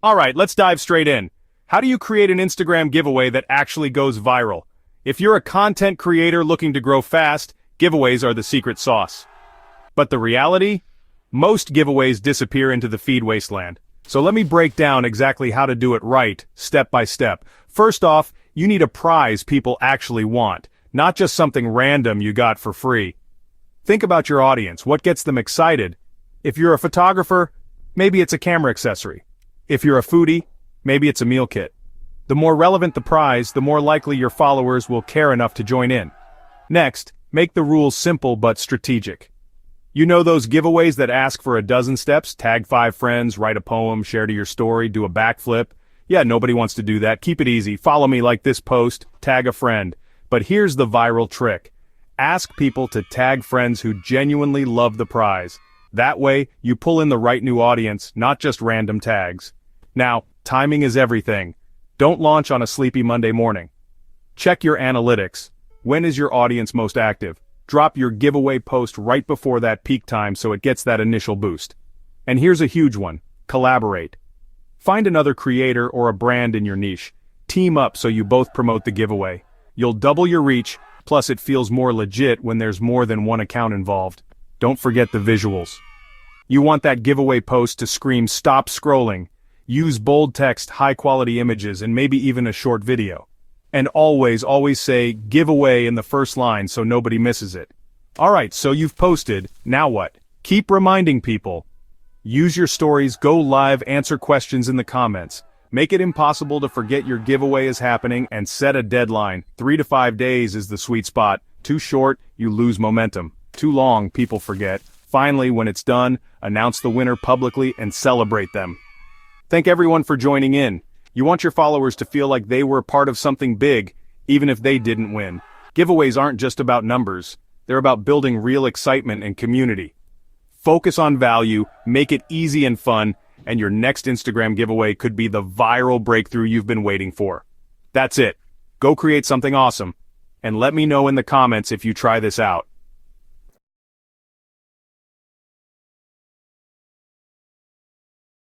Alright, let's dive straight in. How do you create an Instagram giveaway that actually goes viral? If you're a content creator looking to grow fast, giveaways are the secret sauce. But the reality? Most giveaways disappear into the feed wasteland. So let me break down exactly how to do it right, step by step. First off, you need a prize people actually want, not just something random you got for free. Think about your audience, what gets them excited? If you're a photographer, maybe it's a camera accessory. If you're a foodie, maybe it's a meal kit. The more relevant the prize, the more likely your followers will care enough to join in. Next, make the rules simple but strategic. You know those giveaways that ask for a dozen steps? Tag 5 friends, write a poem, share to your story, do a backflip. Yeah, nobody wants to do that. Keep it easy. Follow me like this post, tag a friend. But here's the viral trick. Ask people to tag friends who genuinely love the prize. That way, you pull in the right new audience, not just random tags. Now, timing is everything. Don't launch on a sleepy Monday morning. Check your analytics. When is your audience most active? Drop your giveaway post right before that peak time so it gets that initial boost. And here's a huge one. Collaborate. Find another creator or a brand in your niche. Team up so you both promote the giveaway. You'll double your reach, plus it feels more legit when there's more than one account involved. Don't forget the visuals. You want that giveaway post to scream "Stop scrolling." Use bold text, high-quality images, and maybe even a short video. And always say "giveaway" in the first line so nobody misses it. Alright, so you've posted, now what? Keep reminding people. Use your stories, go live, answer questions in the comments. Make it impossible to forget your giveaway is happening, and set a deadline. 3 to 5 days is the sweet spot. Too short, you lose momentum. Too long, people forget. Finally, when it's done, announce the winner publicly and celebrate them. Thank everyone for joining in. You want your followers to feel like they were part of something big, even if they didn't win. Giveaways aren't just about numbers. They're about building real excitement and community. Focus on value, make it easy and fun, and your next Instagram giveaway could be the viral breakthrough you've been waiting for. That's it. Go create something awesome. And let me know in the comments if you try this out.